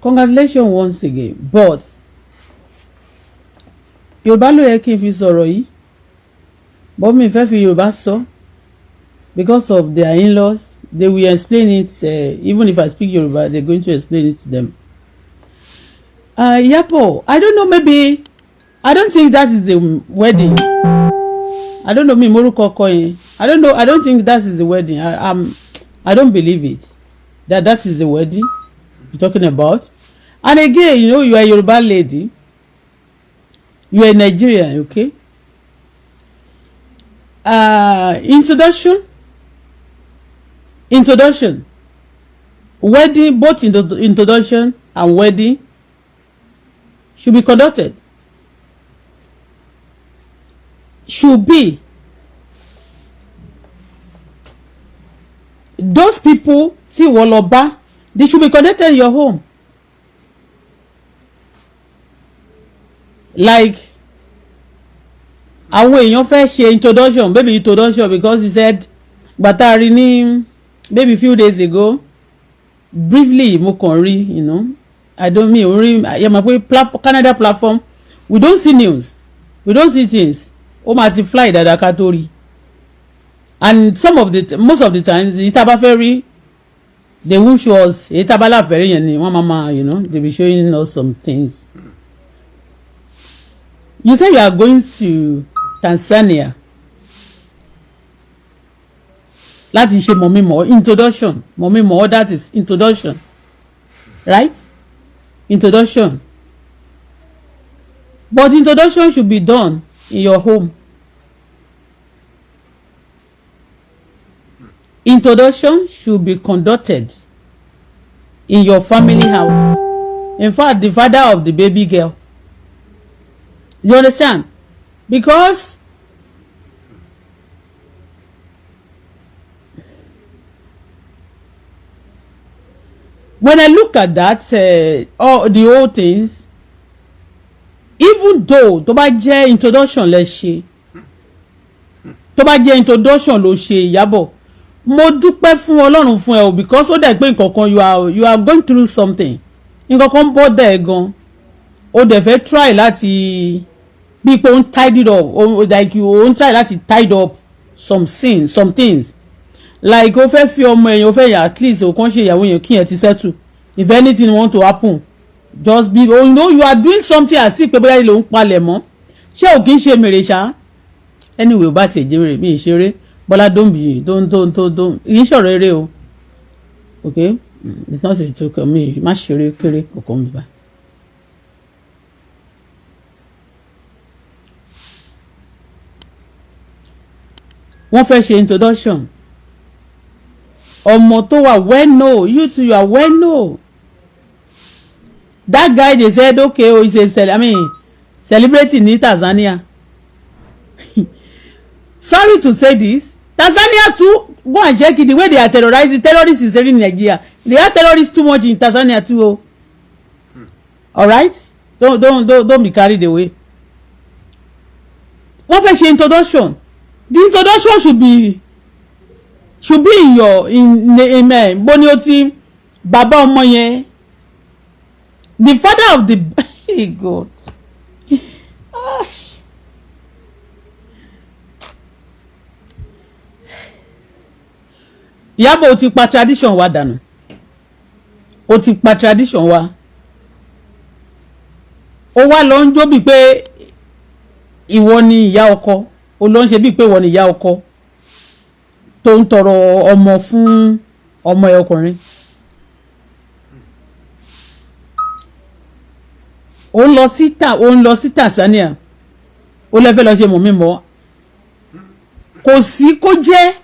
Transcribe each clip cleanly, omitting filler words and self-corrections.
Congratulations once again, but Yorùbá ló yẹ kí n fi sọ̀rọ̀ yìí, but mi fẹ́ fi Yorùbá sọ because of their in-laws. They will explain it. Even if I speak Yoruba, they're going to explain it to them. Iyabo, I don't know. Maybe I don't think that is the wedding. I don't know. Me moruko koyin. I don't know. I don't think that is the wedding. I don't believe it. That is the wedding you're talking about. And again, you know, you are a Yoruba lady. You are a Nigerian, okay? Introduction. Wedding, both in the introduction and wedding should be conducted. Should be. Those people, tí wọ́n lọ bá, they should be conducted in your home. Like, àwọn èèyàn fẹ́ ṣe introduction, baby introduction, because he said, Batari ni maybe few days ago, briefly, mo kàn rí, you know, I don't mean, Canada platform, we don't see news, we don't see things, ó máa ti fly dada ká tó rí. And most of the times, ìtàbá fẹ́ rí, they will show us, ìtàbá láfẹ́ rí yẹn ni wọ́n máa, you know, they be showing us some things. You say you are going to Tanzania. Láti ṣe mọ̀mímọ̀ introduction. Mọ̀mímọ̀, that is introduction. Right? Introduction. But introduction should be done in your home. Introduction should be conducted in your family house. In fact, the father of the baby girl. You understand? Because when I look at that, all the old things, even though tó bá jẹ́ introduction lẹ ṣe, tó bá jẹ́ introduction ló ṣe Iyabo, mo dúpẹ́ fún Ọlọ́run fún ẹ o, because ó dẹ̀ pé nǹkankan you are going through something, nǹkankan bọ́ dẹ̀ gan, ó dẹ̀ fẹ́ try láti bí pé ó ń tidy up, like you ó ń try láti tidy up some things. Like ó fẹ́ fi ọmọ èèyàn, ó fẹ́ yà at least ó kàn ṣe ìyàwó èèyàn kí ẹ ti settle. If anything want to happen, just be, oh no, you are doing something as if pé bóyá ilé òun palẹ̀ mọ́. Ṣé ò kí ń ṣe mèrè ṣá? Anyway, ó bá ti jẹ́ mèrè mi ìṣeré. Bọ́lá don't. Ìyín ṣọ̀rọ̀ eré o. Okay? It's not a joke. Mi má ṣeré kéré kọ̀ọ̀kan mi bá. Wọ́n fẹ́ ṣe introduction. Ọmọ tó wà well know, you two you are well know. That guy they said okay, oh, he's celebrating in Tanzania. Sorry to say this, Tanzania too, go and check it, the way they are terrorizing, terrorists is in Nigeria. They are terrorists too much in Tanzania too. Oh. All right? Don't be carried away. Wọ́n fẹ́ ṣe introduction. The introduction should be in your amen. Boni oti baba ọmọ yẹn, the father of the God. Iyabo, ó ti pa tradition wa dànù. Ó ti pa tradition wa. Ó wá lọ ń jó bí pé ìwọ ni ìyá ọkọ. Ó lọ ń ṣe bí pé ìwọ ni ìyá ọkọ. Tó ń tọrọ ọmọ fún ọmọ ẹ ọkùnrin. Ó ń lọ sí Tanzania. Ó lè fẹ́ lọ ṣe mọ̀mímọ̀. Kò sí kó jẹ́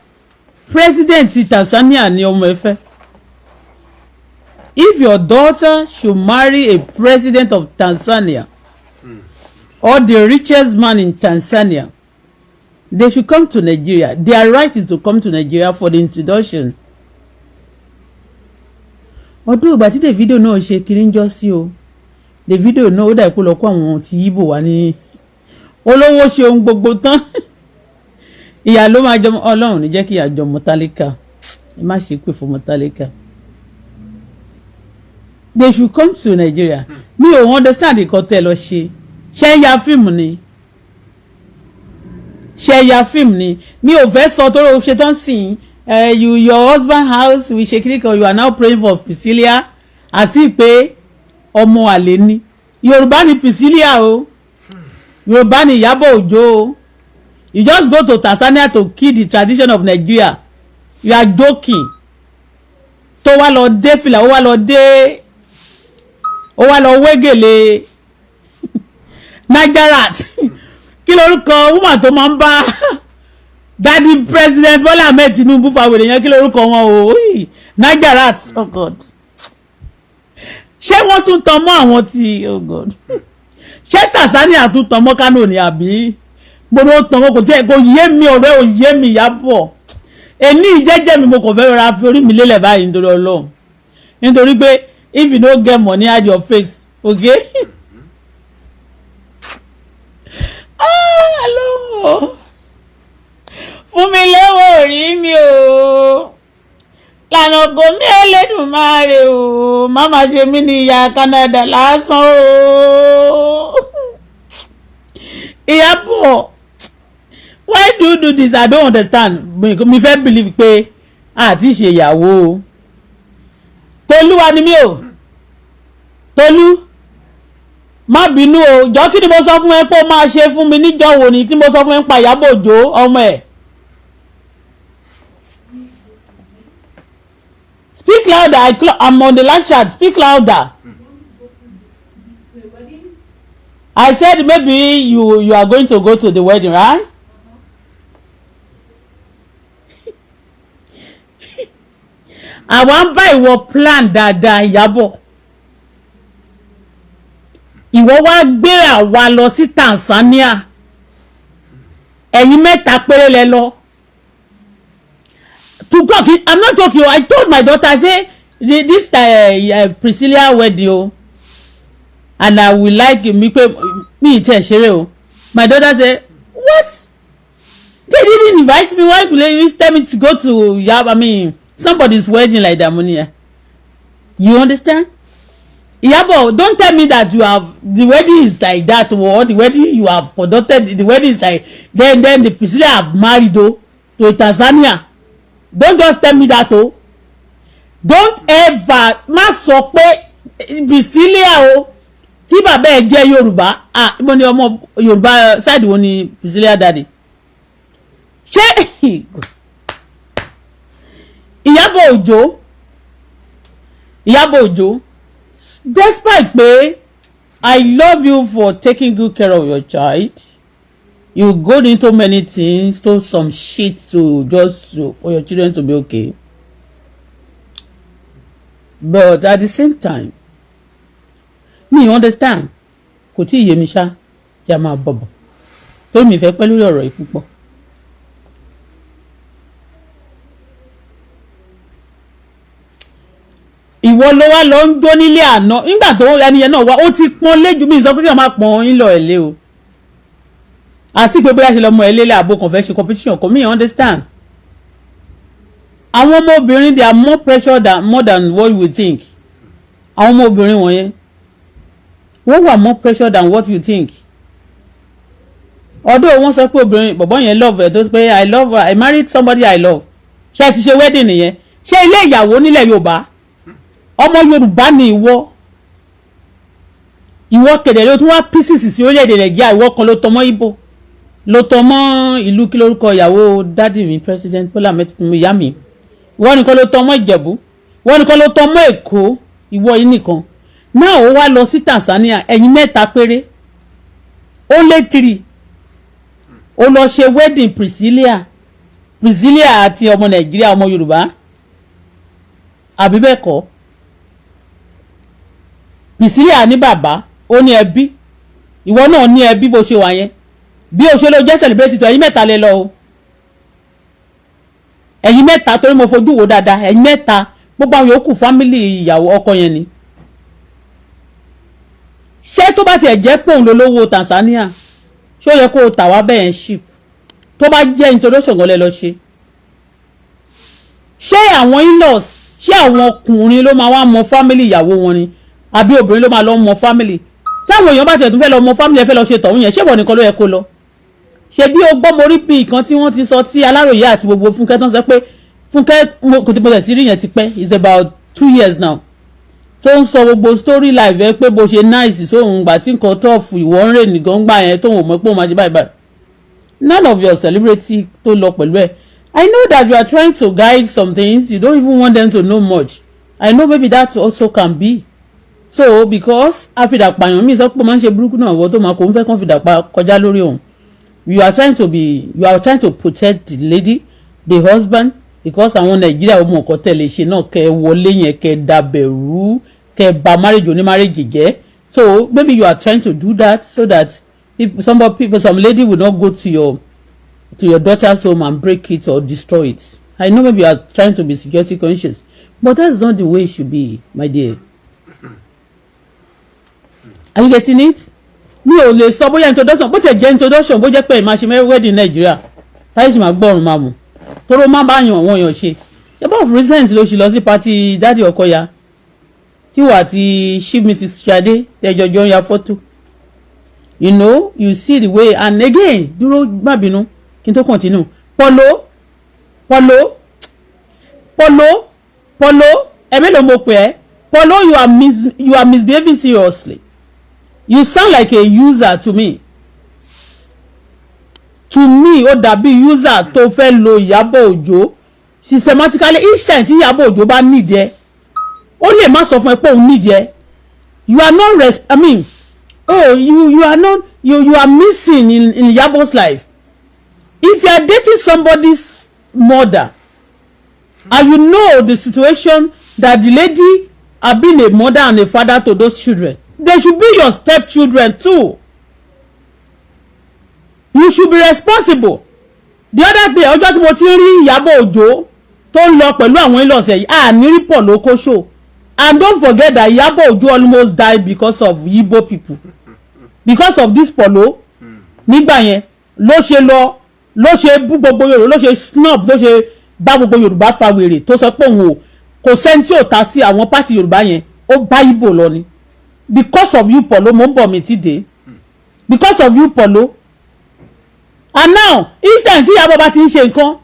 president Tanzania ni ọmọ ẹ fẹ́. If your daughter should marry a president of Tanzania or the richest man in Tanzania, they should come to Nigeria. Their right is to come to Nigeria for the introduction. Ọdún ìgbà tí Davido náà ṣe kiri ń jọ sí o. Davido náà ó dà kó lọ kó àwọn tí Igbo wà ní olówó ṣe ohun gbogbo tán. Ìyá ló máa jọmọ Ọlọ́run ní jẹ́ kí ìyá jọmọ tálíkà. Ẹ má ṣe pé fún ọmọ tálíkà. they should come to Nigeria. Mi ò understand nǹkan tẹ́ lọ ṣe. Ṣé ya fíìmù ni? Ṣé ya fíìmù ni? Mi ò fẹ́ sọ tó o ṣe tán sìn. Your husband house we ṣe kíríkan you are now praying for Prisicilla. Àti pé ọmọ àlè ni. Yorùbá ni Prisicilla o. Yorùbá ni Iyabo Ojo o. You just go to Tanzania to kill the tradition of Nigeria. You are joking. Tó wá lọ dé fìlà, ó wá lọ wégele Najarat. Kí lorúkọ woman tó máa ń bá Daddy President Bola Ahmed Tinubu fa wèrè yẹn, kí lorúkọ wọn o? Najarat. Oh God. Ṣé wọ́n tún tan mọ́ àwọn tí oh God. Ṣé Tanzania tún tan mọ́ Kano ni àbí? Gbogbo tan mọ́ kò yé mi ọ̀rẹ́ ò yé mi Iyabo. Èní ìjẹ́jẹ́ mi mo kò fẹ́ ra fi orí mi lélẹ̀ báyìí nítorí Ọlọ́run. Nítorí pé if you no get money hide your face, okay? Hello. Fún mi lówó orí mi o. Lànà ògo mi Elédùmarè o. Má má ṣe mí ní ìyá Canada lásán o. Iyabo, why do you do this? I don't understand. Mi fẹ́ believe pé àti ṣe ìyàwó o. Tolú wa ni mí o. Tolú. Má bínú o. Jọ́ kí ni mo sọ fún ẹ pé ó máa ṣe fún mi níjọ́ wo ni tí mo sọ fún ẹ pa Iyabo Ojo ọmọ ẹ̀. Speak louder. I'm on the live chat. Speak louder. I said maybe you are going to go to the wedding, right? Àwọn bá ìwọ plan dáadáa Iyabo. Ìwọ wá gbé àwa lọ sí Tanzania. Ẹ̀yin mẹ́ta péré lẹ lọ. To God, I'm not joking. I told my daughter, I say this Prisicilla wedding o, and I will like me tell ṣeré o. My daughter say, what? They didn't invite me. Why could they tell me to go to somebody's wedding like that, Monia? You understand? Iyabo, don't tell me that the wedding is like that, or the wedding you have conducted, the wedding is like then the Prisicilla have married to Tanzania. Don't just tell me that o. Don't ever má sọ pé Prisicilla o tí bàbá ẹ jẹ́ Yorùbá. Mo ní ọmọ Yorùbá side wo ni Prisicilla daddy. Ṣé Iyabo Ojo, despite pé I love you for taking good care of your child. You go into many things, to some shit for your children to be okay. But at the same time, me understand. Kò tí yé mi ṣá, ya máa bọ̀bọ̀. Tó mi fẹ́ pẹ́ lórí ọ̀rọ̀ yìí púpọ̀. Ìwọ ló wá lọ ń jó nílé àná. Nígbà tó ẹni yẹn náà wá, ó ti pọ́n léjú mi sọ pé kí wọ́n máa pọ́n yín lọ ẹ̀lẹ́ o. Àti pé bóyá ṣe lọ́mọ ẹlẹ́lẹ́ àbò kan fẹ́ ṣe competition kan, me understand. Àwọn ọmọbìnrin they are more pressure more than what you would think. Àwọn ọmọbìnrin wọ̀nyẹn wọ́n wà more pressure than what you think. Although wọ́n sọ pé obìnrin bọ̀bọ́ yẹn love ẹ̀ tó pé I love her, I married somebody I love. Ṣé ti ṣe wedding nìyẹn? Ṣé ilé ìyàwó nílẹ̀ Yorùbá? Ọmọ Yorùbá ni ìwọ kẹ̀dẹ̀ ló tún wá pieces sí orílẹ̀-èdè Nàìjíríà, ìwọ kan ló tọmọ Ìgbò. Ló tọmọ ìlú kí lórúkọ ìyàwó dádì mi President Bola Ahmed Tinubu ìyá mi. Wọ́n nìkan ló tọmọ Ìjẹ̀bú. Wọ́n nìkan ló tọmọ Èkó. Ìwọ yìí nìkan. Náà ó wá lọ sí Tanzania, ẹ̀yin mẹ́ta péré. Ó lé 3. Ó lọ ṣe wedding Prisicilla àti ọmọ Nàìjíríà ọmọ Yorùbá. Àbí bẹ́ẹ̀ kọ́. Prisicilla ní bàbá, ó ní ẹbí. Ìwọ náà ní ẹbí bó ṣe wà yẹn. Bí o ṣe lọ jẹ́ celebrate tó ẹ̀yin mẹ́ta lẹ lọ o. Ẹ̀yin mẹ́ta torí mo fojú wo dáadáa, ẹ̀yin mẹ́ta gbogbo àwọn yòókù family ìyàwó ọkọ yẹn ni. Ṣé tó bá tiẹ̀ jẹ́ pé òun lólówó Tanzania, ṣó yẹ kó o tà wá bẹ́ẹ̀ ship? Tó bá jẹ́ introduction gan lẹ lọ ṣe. Ṣé àwọn in-laws, ṣé àwọn ọkùnrin ló máa wá mọ family ìyàwó wọn ni? àbí obìnrin ló máa lọ mọ family táwọn èèyàn bá tẹ̀ tún fẹ́ lọ mọ family ẹ fẹ́ lọ ṣe tọ̀hún yẹn ṣé ìwọ nìkan ló yẹ kó lọ ṣe bí o gbọ́ mo rí bí nǹkan tí wọ́n ti sọ tí Aláròyé àti gbogbo Fúnkẹ́ tán sọ pé Fúnkẹ́ kò tí mo tẹ̀ ti rí yẹn ti pẹ́ it's about 2 years now tó ń sọ gbogbo story live ẹ pé bó ṣe nice sóhun gbà tí nǹkan tọ́ọ̀fù ìwọ ń rè nìkan gbà yẹn tóun ò mọ̀ pé òun máa ṣe báyìí báyìí none of your celebrity tó lọ pẹ̀lú ẹ̀ I know that you are trying to guide some things you don't even want them to know much I know maybe that also can be so because àfìdàpàyàn mi sọ pé máa ń ṣe burúkú náà wọ́n tó máa kó ń fẹ́ kán fìdàpà kọjá lórí òun you are trying to protect the lady the husband because àwọn Nàìjíríà ọmọ ọkọ tẹ̀lé ṣe náà kẹ́ wọlé yẹn kẹ́ dàbẹ̀rú kẹ́ bà marriage oní marriage jẹ́ so maybe you are trying to do that so that some lady will not go to your daughter's home and break it or destroy it I know maybe you are trying to be security conscious but that's not the way it should be my dear are you getting it mi ò lè sọ bóyá introduction bó tẹ̀ jẹ́ introduction bó jẹ́ pé ìmáa ṣe mẹ́rin wedding Nàìjíríà táyé sì máa gbọ́rùn máa mú tóró máa bá yàn wọ́n yàn ṣe yẹ́bọ̀ of recent ló ṣe lọ sí party dáàdì Ọkọya tí wà ti chief mrs Ṣadé tẹ́jọjọ́ ń ya fọ́tò you know you see the way and again dúró má bínú kí n tó continue polo ẹ̀mí ló mọ̀ pé ẹ́ polo you are misbehaving seriously you sound like a user to me ó dàbí user tó fẹ́ lo Ìyábọ̀ Òjó systematically each time tí Ìyábọ̀ Òjó bá need ẹ ó lè má sọ fún ẹ pé òun need ẹ you are not you are not you are missing in Ìyábọ̀'s life if you are dating somebody's mother and you know the situation that the lady have been a mother and a father to those children they should be your stepchildren too you should be responsible the other day ọjọ́ tí mo ti rí Ìyábọ̀ Òjó tó ń lọ pẹ̀lú àwọn in-laws ẹ̀ ní rí pọ̀ lóko show and don't forget that Ìyábọ̀ Òjó almost died because of Igbo people because of this polo nígbà yẹn ló ṣe bú gbogbo Yorùbá ló ṣe snob ló ṣe bá gbogbo Yorùbá fa wèrè tó sọ pé òun kò sẹ́ni tí ò ta sí àwọn pátì Yorùbá yẹn ó bá Igbo lọ ni because of you polo mo ń bọ̀ mi ti dé because of you polo and now each time tí Ìyábọ̀ bá ti ń ṣe nǹkan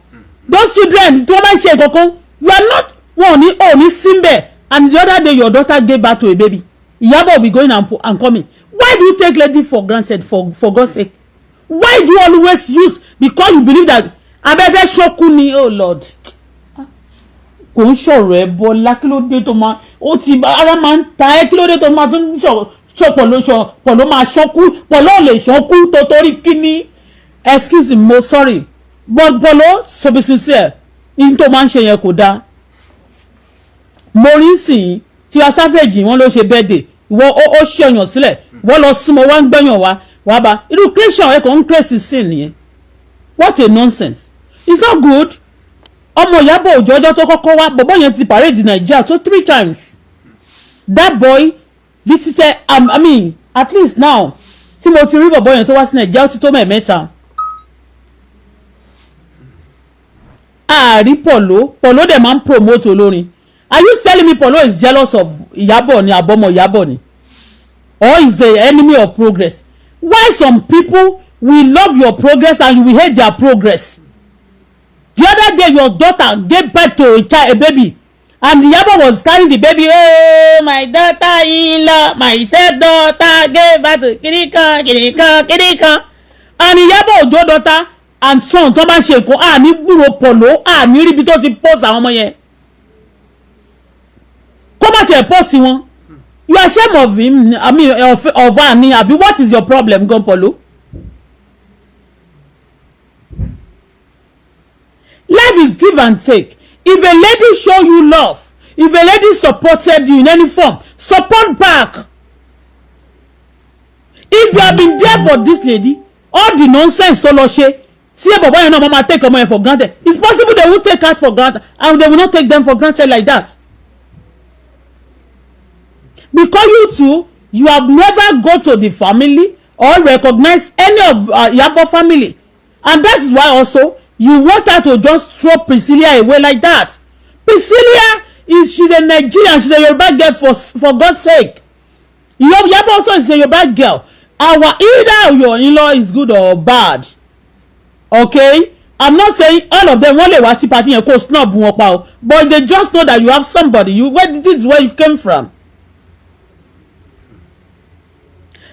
those children tí wọ́n bá ń ṣe nǹkan kan you are not wọn ò ní síbẹ̀ and the other day your daughter gave birth to a baby Ìyábọ̀ will be going and coming why do you take lady for granted for God's sake why do you always use because you believe that abẹ́fẹ́ ṣọ́kú ni oh Lord kò ń ṣọ̀rọ̀ ẹ Bọ́lá kí ló dé tó máa ó ti ara máa ń ta ẹ́ kí ló dé tó máa tó ń ṣọ̀pọ̀ ló máa ṣọ́kú pọ̀ ló lè ṣọ́kú tó torí kíní excuse me mo sorry but Bọ́lá to be sincere ní tó máa ń ṣe yẹn kò dáa mo rí sìn tí asáfẹ́jì wọn ló ṣe birthday ìwọ ó ṣe ọyàn sílẹ̀ wọ́n lọ súnmọ́ wá ń gbẹ̀yàn wá bá irú creation ẹ̀ kò ń create sin nìyẹn what a nonsense it's not good ọmọ Ìyábọ̀ Òjó ọjọ́ tó kọ́kọ́ wá bọ̀bọ̀ yẹn ti parade Nigeria tó 3 times that boy visited I mean at least now tí mo ti rí bọ̀bọ̀ yẹn tó wá sí Nigeria ó ti tó mẹ́ta àárí pọ̀ló dẹ̀ máa ń promote olórin are you telling me Polo is jealous of Iyabo ni abomo Iyabo ni or is the enemy of progress why some people will love your progress and you will hate their progress the other day your daughter gave birth to a baby and Iyabo was carrying the baby oh my daughter-in-law my step-daughter gave birth to kirikan and Iyabo Ojo daughter and son tó bá ṣe nǹkan ní gbúrò Polo ní ríbi tó ti post àwọn ọmọ yẹn come out here post wọn you are ashamed of him I mean of her ni abi what is your problem gan Polo life is give and take if a lady show you love if a lady supported you in any form support back if you have been there for this lady all the nonsense tó lọ ṣe tí bàbá yẹn náà mama take ọmọ yẹn for granted it's possible they will take her for granted and they will not take them for granted like that because you two you have never go to the family or recognize any of Iyabo family and that is why also you want her to just throw Prisicilla away like that. Prisicilla she's a Nigerian, she's a Yoruba girl for God's sake. Iyabo also is a Yoruba girl. Either your in-law is good or bad. Okay? I'm not saying all of them won't let party and coast snub, but they just know that you have somebody. This is where you came from.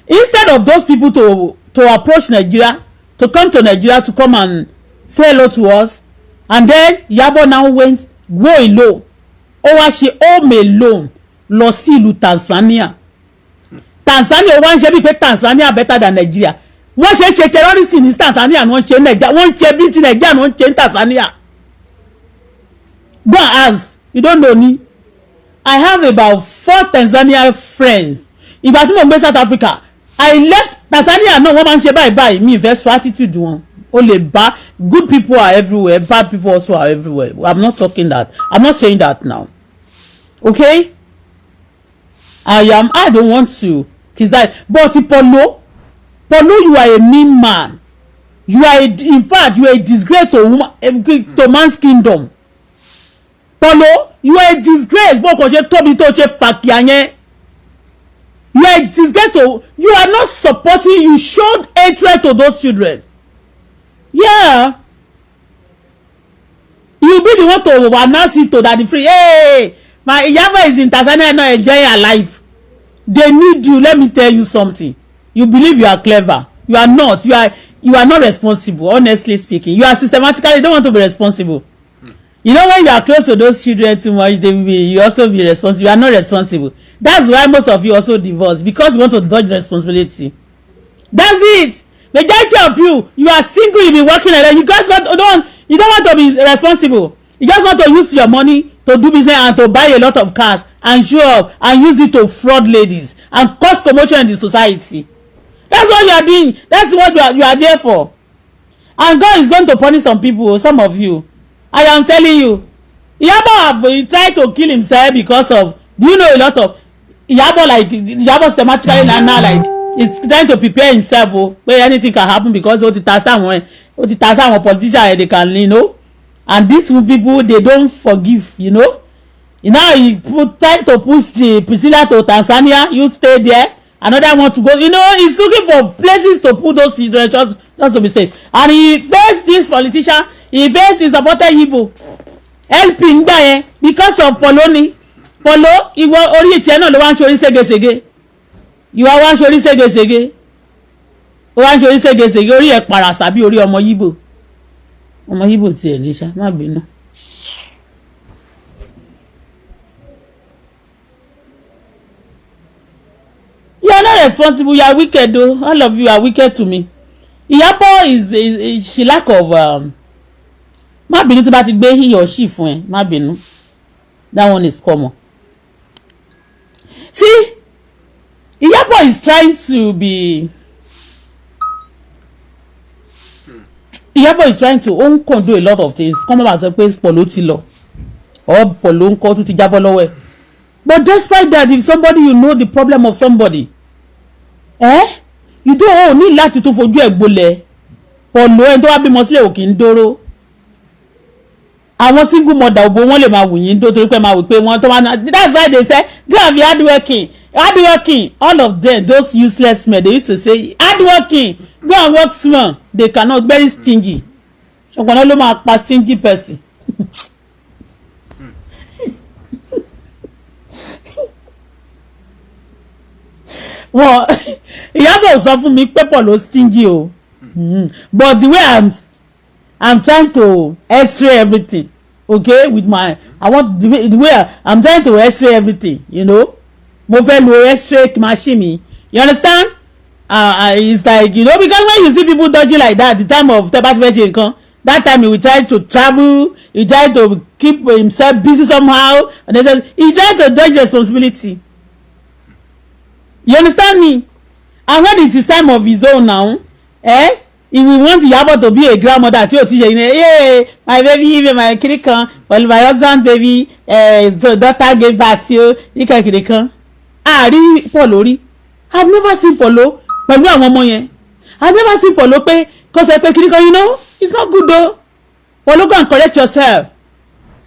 Instead of those people to approach Nigeria, to come to Nigeria to come and say hello to us, and then Iyabo now went go alone. She home alone lọ sí Ilu Tanzania. Tanzania wọ́n ṣe bí pé Tanzania better than Nigeria. Wọ́n ṣe terrorism ní Tanzania, wọ́n ṣe Nigeria, wọ́n ṣe bí ti Nigeria, wọ́n ṣe Tanzania. Go ask, you don't know me. I have about 4 Tanzania friends. Ìgbà tí mo gbé South Africa, I left Tanzania. No, wọ́n máa ń ṣe báyìí mi ìfẹ́ sọ attitude wọn. Only bad, good people are everywhere, bad people also are everywhere. I'm not talking that. I'm not saying that now. Okay? I don't want to. But Polo, you are a mean man. You are in fact, you are a disgrace to man's kingdom. Polo, you are a disgrace. You are a disgrace to. You are not supporting. You showed hatred to those children. Yeah. You be the one to announce it to that free. Hey, my Iyabo is in Tanzania not enjoying her life. They need you. Let me tell you something. You believe you are clever. You are not. You are not responsible. Honestly speaking, you are systematically. You don't want to be responsible. You know, when you are close to those children too much, you also be responsible. You are not responsible. That's why most of you also divorce, because you want to dodge responsibility. That's it. Majority of you are single, you be working like that. You guys you don't want to be responsible. You just want to use your money to do business and to buy a lot of cars and show up and use it to fraud ladies and cause commotion in the society. That's what you are doing. That's what you are there for. And God is going to punish some people, some of you. I am telling you. Iyabo tried to kill himself because of, do you know a lot of Iyabo systematically now like it's trying to prepare himself where anything can happen, because what it has some politicians they can, you know, and these people they don't forgive, you know. Now he trying to push the Prisiclla to Tanzania. You stay there. Another one to go. You know, he's looking for places to put those children just to be safe. And he faced this politician. He faced his supporter Igbo helping there because of Polo. Ìwọ orí ìtẹ́ náà ló wá ń ṣorí ségesège. Ìwọ wá ń ṣorí ségesège. Ó wá ń ṣorí ségesège, orí ẹ̀ parasa bí orí ọmọ Igbo. Ọmọ Igbo tiẹ̀ lè ṣá, má bínú. You are not responsible. You are wicked though. All of you are wicked to me. Iyabo is she lack of má bínú tí bá ti gbé he or she fún ẹ, má bínú. That one is common. See, Iyabo is trying to be. Iyabo is trying to do a lot of things. Come on, sọ pé Polo ti lọ. Or Polo ńkọ́ tún ti jábọ́ lọ́wọ́ ẹ̀. But despite that, if somebody you know the problem of somebody, you don't need láti tún fojú ẹ̀ gbolẹ̀. Polo ẹni tó wá bímọ sílẹ̀ ò kì í dóró. Àwọn single mother ògbó wọn lè máa wù yín dó torí pé máa wù pé wọ́n tó máa ná. That's why they say go and be hardworking. All of them, those useless men, they used to say hardworking, go and work small. They cannot, very stingy. Ṣùgbọ́n náà ló máa pa stingy person. Well, Iyabo sọ fún mi pé Polo stingy o. But the way I'm trying to x-ray everything, okay, with my the way I'm trying to x-ray everything, you know. Mo fẹ́ lo x-ray machine, you understand? It's like, you know, because when you see people dodging like that, the time of Tebati, that time he will try to travel, he try to keep himself busy somehow, and they say he try to dodge responsibility. You understand me? And when it is time of his own now, he will want Iyabo to be a grandmother tí ó ti ṣe ní, hey, my baby, my kirikan, well, my husband baby, the daughter gave birth to you, kirikan. Rí Polo rí. I've never seen Polo pẹ̀lú àwọn ọmọ yẹn. I've never seen Polo pé kó ṣe pé kirikan, you know, it's not good though. Polo, go and correct yourself.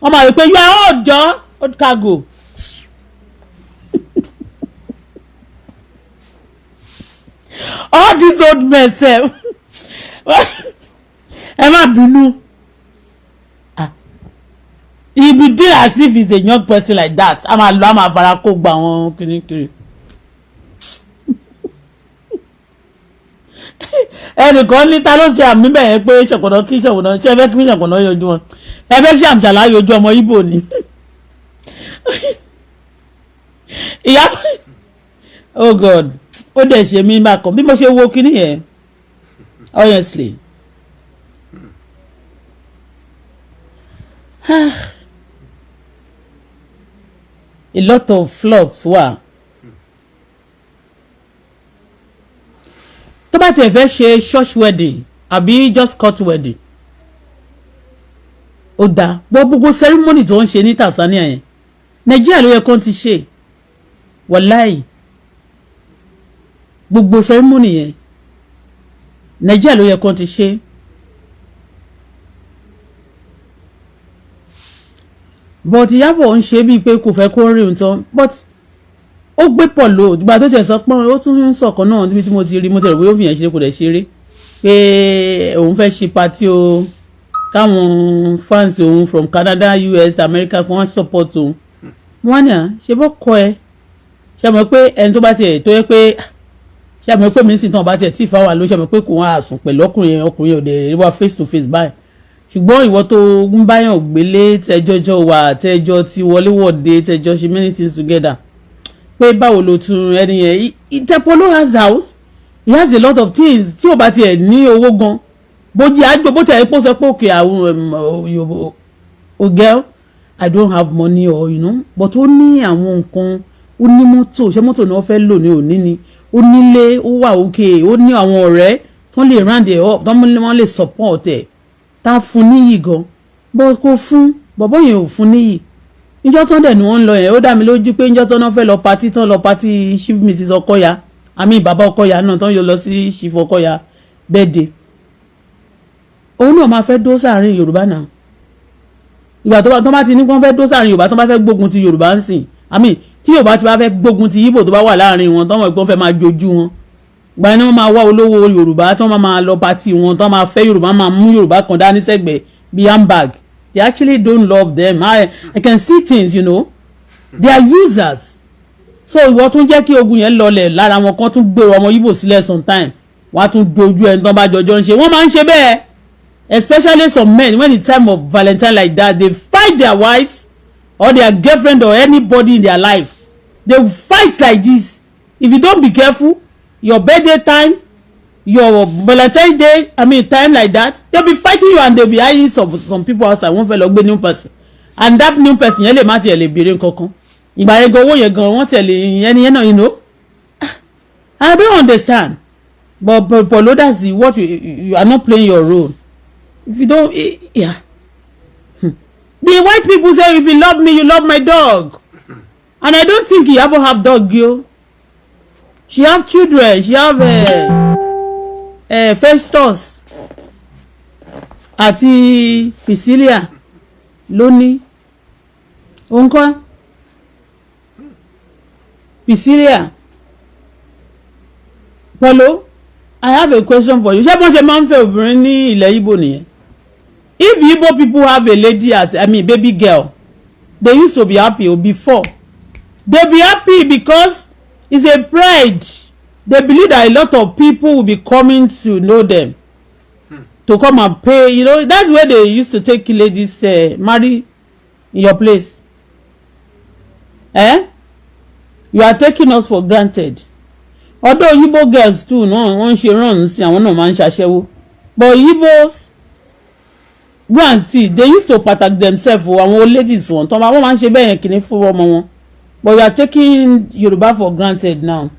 Wọ́n máa rí pé you are old cargo. all these old men sef ẹ má bínú he be doing as if he's a young person like that a máa lọ a máa fara kó gba àwọn kìnnìkìnnì ẹnìkan ní ta ló ṣe àmì bẹ́ẹ̀ pé ṣọ̀kọ̀nà kí ṣọ̀kọ̀nà ṣe ẹ fẹ́ kí ṣọ̀kọ̀nà yọjú wọn ẹ fẹ́ kí àmṣàlá yọjú ọmọ Ìgbò ni ìyá oh God ó dẹ̀ ṣe mí bákan bí mo ṣe wo kíní yẹn honestly a lot of flops wà tó bá tiẹ̀ fẹ́ ṣe church wedding àbí just court wedding ó dáa gbogbo ceremony tó ń ṣe ní Tanzania yẹn Nàìjíríà ló yẹ kó ti ṣe wàláì gbogbo ceremony yẹn Nàìjíríà ló yẹ kó ti ṣe but Ìyábọ̀ ń ṣe bíi pé kò fẹ́ kó rí ohun tán but ó gbé pọ̀ lò ìgbà tó tẹ̀ sọ pé ó tún ń sọ̀kan náà níbi tí mo ti rí mo tẹ̀rọ pé ó fi yẹn ṣe kò dẹ̀ ṣeré pé òun fẹ́ ṣe party o káwọn fans òun from Canada US America kí wọ́n support òun wọ́n ní à ṣe bọ́ kọ ẹ ṣe mọ̀ pé ẹni tó bá tiẹ̀ tó yẹ pé ṣe mọ̀ pé mi sì tán bá tiẹ̀ tí ìfáwà ló ṣe mọ̀ pé kò wọ́n àsùn pẹ̀lú ọkùnrin òde wá face to face báyìí ṣùgbọ́n ìwọ tó ń báyàn gbélé tẹjọ́jọ́ wà tẹjọ́ ti wọléwọ̀de tẹjọ́ ṣe many things together pé báwo ló tún ẹni yẹn Ìtẹ̀pọ̀lọ́ has house he has a lot of things tí ò bá tiẹ̀ ní owó gan bójú àgbò bó tiẹ̀ pọ̀ sọ pé òkè àwọn girl I don't have money or you know but ó ní àwọn nǹkan ó ní mọ́tò ṣé mọ́tò ni wọ́n fẹ́ lò ní òní ni ó nílé ó wà òkè ó ní àwọn ọ̀rẹ́ tó lè round it up tó wọ́n lè support ẹ̀ tá fún níyì gan bó kó fún bọ̀bọ́ yẹn ò fún níyì níjọ́ tán dẹ̀ ni wọ́n ń lọ yẹn ó dá mi lójú pé níjọ́ tán náà fẹ́ lọ patí tán lọ patí chief mrs Ọkọya àmì bàbá Ọkọya náà tán yóò lọ sí chief Ọkọya birthday òun náà máa fẹ́ dó sáàrin Yorùbá náà ìgbà tó bá ti ní kí wọ́n fẹ́ dó sáàrin Yorùbá tó bá fẹ́ gbógun ti Yorùbá ń sìn àmì tí Yorùbá ti bá fẹ́ gbógun ti Ìgbò tó bá wà láàrin wọn tán wọ́n fẹ́ máa jojú wọn gbà ní wọ́n máa wá olówó Yorùbá tán máa lọ patí wọn tán máa fẹ́ Yorùbá máa mú Yorùbá kan dání sẹ́gbẹ̀ẹ́ bíi handbag. They actually don't love them. I can see things, you know. They are users. So ìwọ tún jẹ́ kí ogun yẹn lọlẹ̀ lára wọn kan tún gbèrò ọmọ Ìgbò sílẹ̀ sometime. Wọ́n á tún dojú ẹni tán bá jọjọ́ ń ṣe. Wọ́n máa ń ṣe bẹ́ẹ̀. Especially some men when it's time of Valentine like that they fight their wives or their girlfriend or anybody in their life. They fight like this. If you don't be careful, your birthday time, your Valentine day, time like that, they'll be fighting you and they'll be hiding some people outside. One fellow be new person, and that new person yẹn lè má tiẹ̀ lè béèrè nǹkankan. Ìgbà yẹn gan owó yẹn gan wọ́n tẹ̀lé ẹni yẹn náà, you know. I don't understand, but Polo, that's what you are not playing your role. If you don't, yeah. The white people say if you love me, you love my dog, and I don't think Iyabo have dog, yo. She have children. She have Festus àti Prisiclla lóní òǹkọ́ Prisiclla Polo, I have a question for you. Ṣé bọ́n ṣe máa ń fẹ́ obìnrin ní ilẹ̀ Ìgbò nìyẹn? If Igbo people have a lady as baby girl, they used to be happy before. They be happy because it's a pride. They believe that a lot of people will be coming to know them, to come and pay. You know, that's where they used to take ladies marry in your place. You are taking us for granted. Although Igbo girls too, no, wọ́n ṣe run sí àwọn náà máa ń ṣaṣẹ́wó. But Igbos, go and see, they used to protect themselves. Àwọn old ladies wọn, tọ́ wọ́n máa ń ṣe bẹ́ẹ̀ yẹn kìíní fún ọmọ wọn. But you are taking Yoruba for granted now.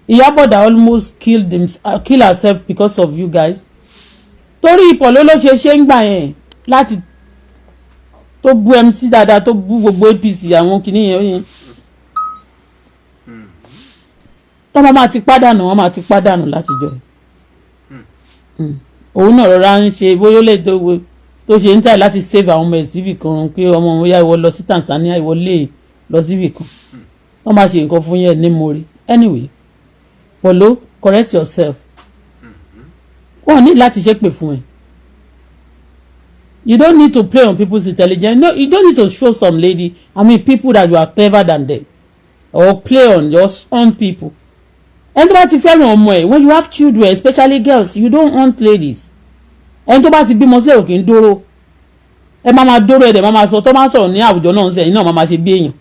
Iyabo that almost kill herself because of you guys. Torí Ìpọ̀lọ́ ló ṣe ń gbà yẹn láti tó bú MC dáadáa tó bú gbogbo APC àwọn kìíní yẹn. Tọ́mọ máa ti pàdánù wọ́n máa ti pàdánù láti jọ. Òun náà rọra ń ṣe bóyá ó lè tó ṣe ń tà láti save àwọn ọmọ ẹ̀ síbì kan pé ọmọ òun yá ìwọ lọ sí Tanzania ìwọ lè lọ síbì kan. Wọ́n máa ṣe nǹkan fún yẹn ní mórí. anyway Polo correct yourself wọ́n ní láti ṣépè fún ẹ. You don't need to play on people's intelligence. No, you don't need to show some lady, people that you are clever than them, or play on your own people. And tó bá ti fẹ́ràn ọmọ ẹ̀, when you have children, especially girls, you don't want ladies. And tó bá ti bímọ sílẹ̀ òkè ń dóró. Ẹ máa dóró ẹ̀ dẹ̀ máa sọ tó máa sọ̀rọ̀ ní àwùjọ náà ń sẹ́yìn náà máa ṣe bí èèyàn.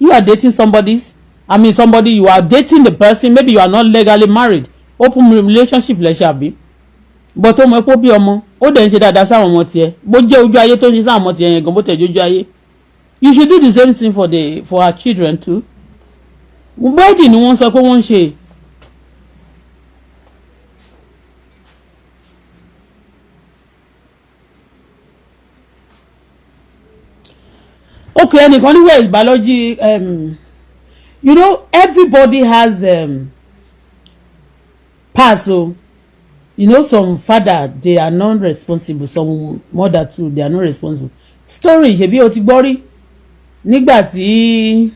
You are dating somebody, you are dating the person, maybe you are not legally married. Open relationship lẹ́ṣẹ̀ àbí. But ọmọ ẹ kó bí ọmọ ó dẹ̀ ń ṣe dáadáa sáwọn ọmọ tiẹ̀ bó jẹ́ ojú ayé tó ń ṣe sáwọn ọmọ tiẹ̀ yẹn gan bó tẹ̀ jójú ayé you should do the same thing for our children too. Bọ́ọ̀dì ni wọ́n sọ pé wọ́n ń ṣe. Okay, ẹnìkan ní where is biology you know everybody has pass o. You know some father they are not responsible, some mother too they are not responsible. Story ṣebí o ti gbọ́ rí nígbà tí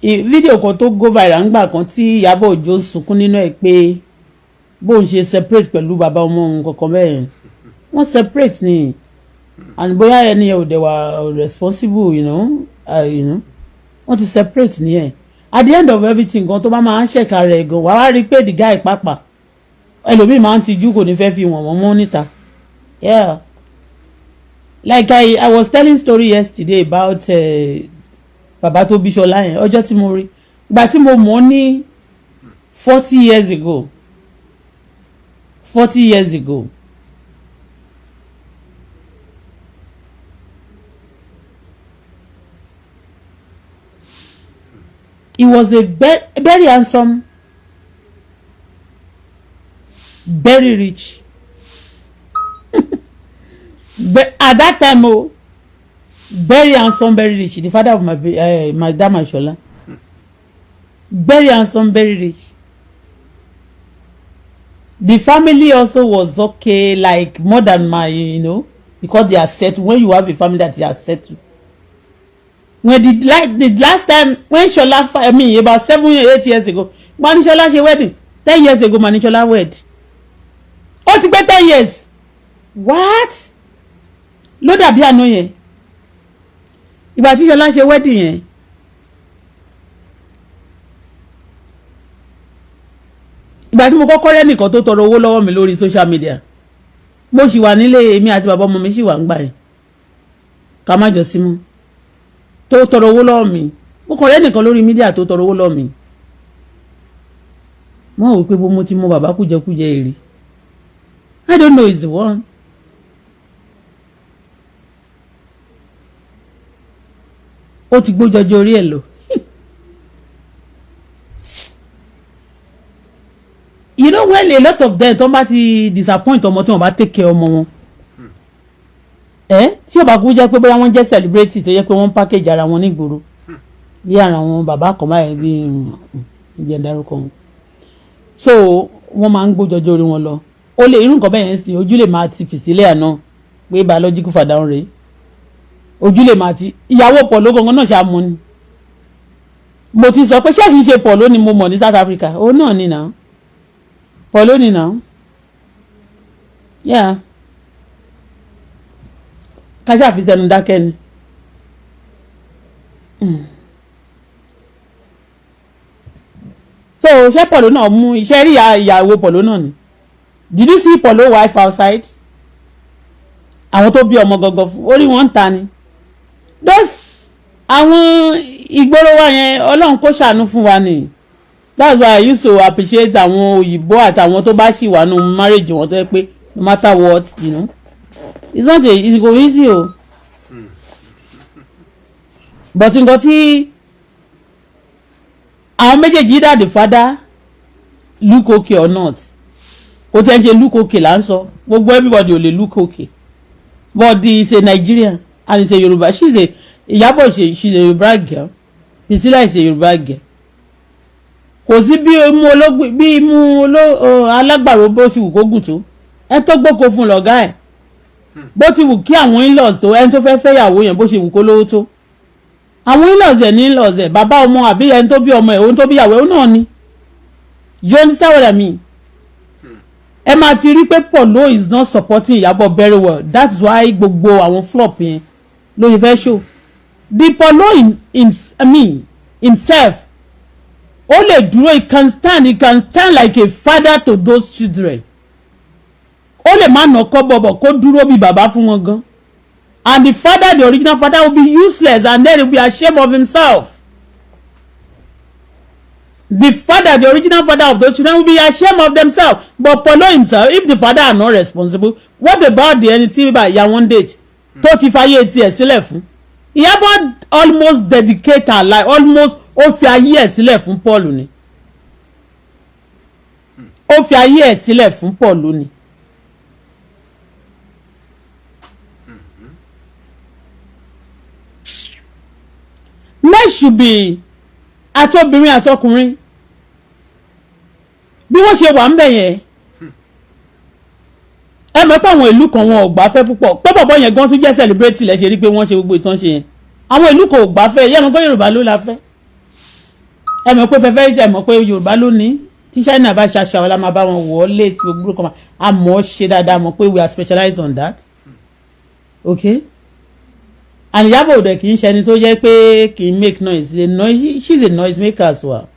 fídíò kan tó go viral ńgbà kan tí Iyabo Ojo sunkún nínú ẹ̀ pé bóun ṣe separate pẹ̀lú bàbá ọmọ òun kankan bẹ́ẹ̀ wọ́n separate ni and bóyá ẹni ẹ̀ ò dẹ̀ wà responsible wọ́n ti separate nìyẹn at the end of everything gan tó bá máa ń ṣẹ̀ka rẹ̀ gan wàá wá rí pé the guy pàápàá ẹlòmíì máa ń tijú kò ní fẹ́ fi wọ̀n wọ́n mọ́ níta. Yeah, like I was telling story yesterday about bàbá tó bí Ṣọlá yẹn ọjọ́ tí mo rí ìgbà tí mo mọ̀ ní 40 years ago he was a very handsome, very rich but at that time very handsome, very rich, the father of my dad Shola, very handsome, very rich. The family also was okay, like more than my because they are settled. When you have a family that they are settled, when the last time when Shola about 7 or 8 years ago Shola she wedding 10 years ago Shola wed ó ti pé 10 years what ló dàbí àná yẹn ìgbà tí Ṣọlá ṣe wedding yẹn ìgbà tí mo kọ́kọ́ rẹ́ nìkan tó tọrọ owó lọ́wọ́ mi lórí social media mo sì wà nílé èmi àti bàbá ọmọ mi sì wà ń gbà yẹn ká má jọ sí mọ́ tó tọrọ owó lọ́wọ́ mi mo kọ́ rẹ́ nìkan lórí media tó tọrọ owó lọ́wọ́ mi wọ́n wò pé bó mo ti mọ bàbá kújẹkújẹ èrè I don't know is the one. Ó ti gbójọjọ orí ẹ̀ lọ. You know when a lot of them tó bá ti disappoint ọmọ tí wọ́n bá take care ọmọ wọn. Tí ó bá kú jẹ́ pé bóyá wọ́n jẹ́ celebrity tó jẹ́ pé wọ́n package ara wọn nígboro. Bí ara wọn bàbá kan báyìí bí ìjẹ́ dárúkọ wọn. So wọ́n máa ń gbójọjọ orí wọn lọ. Ó lè irú nǹkan bẹ́ẹ̀ yẹn sí ojú lè máa ti Priscilla náà pé biological father ń rèé. Ojú lè máa ti ìyàwó Polo gangan náà ṣàmú ni mo ti sọ pé ṣé kìí ṣe Polo ni mo mọ̀ ní South Africa ó náà ni náà Polo ni náà yeah káṣá fi sẹnu dákẹ́ ni so ṣé Polo náà mú iṣẹ́ rí ìyàwó Polo náà ni did you see Polo wife outside àwọn tó bí ọmọ gangan fún orí wọn ń ta ni those àwọn ìgboro wa yẹn Ọlọ́run kó ṣàánú fún wa ni that's why I used to appreciate àwọn òyìnbó àtàwọn tó bá ṣì wà nù marriage wọn tó yẹ pé no matter what it's go easy o but nǹkan tí àwọn méjèèjì either the father look okay or not kò tẹ́ ń ṣe look okay là ń sọ gbogbo everybody ò lè look okay but is a Nigerian and is a Yoruba. Iyabo she's a Yoruba girl. Priscilla is a Yoruba girl. Kò sí bí imú alágbàro bó ti wù kó gùn tó. Ẹ tó gboko fún lọ̀gá ẹ̀. Bó ti wù kí àwọn in-laws tó ẹni tó fẹ́ fẹ́ yàwó yẹn bó ṣe wù kó lówó tó. àwọn in-laws ẹ̀ ní in-laws ẹ̀ bàbá ọmọ àbí ẹni tó bí ọmọ ẹ̀ òun tó bí ìyàwó ẹ̀ náà ni. You understand what I mean? ẹ máa ti rí pé Polo is not supporting Iyabo very well. That's why gbogbo àwọn flop yẹn ló fẹ́ show. The Polo himself ó lè dúró, he can stand like a father to those children. Ó lè má nà kọ́ bọ̀bọ̀ kó dúró bí bàbá fún wọn gan. And the father, the original father, will be useless and then he will be ashamed of himself. The father, the original father of those children, will be ashamed of themselves. But Polo himself, if the father are not responsible, what about the anything about Yawon date? Tó ti fàyè tiẹ̀ sílẹ̀ fún. Iyabo almost dedicate her life, almost ó fi ayé ẹ̀ sílẹ̀ fún Paul ni. Ó fi ayé ẹ̀ sílẹ̀ fún Paul ni. Men should be àtobìnrin àtọkùnrin bí wọ́n ṣe wà ń bẹ̀ yẹn. Ẹ mọ̀ pé àwọn ìlú kan wọn ò gbafẹ́ púpọ̀ pé bọ̀bọ̀ yẹn gan tún jẹ́ celebrate lẹ ṣe rí pé wọ́n ṣe gbogbo ìtàn ṣe yẹn. Àwọn ìlú kan ò gbafẹ́ yẹ mọ̀ pé Yorùbá ló la fẹ́. Ẹ mọ̀ pé fẹ́fẹ́ ẹ mọ̀ pé Yorùbá ló ní tí China bá ṣaṣa ọ̀la máa bá wọn wọ̀ ọ́ lé tí gbogbo kan máa mọ̀ ṣe dáadáa mọ̀ pé we are specialized on that. Okay? And Iyabo ò dẹ̀ kì í ṣe ẹni tó jẹ́ pé kì í make noise. She's a noise maker as well.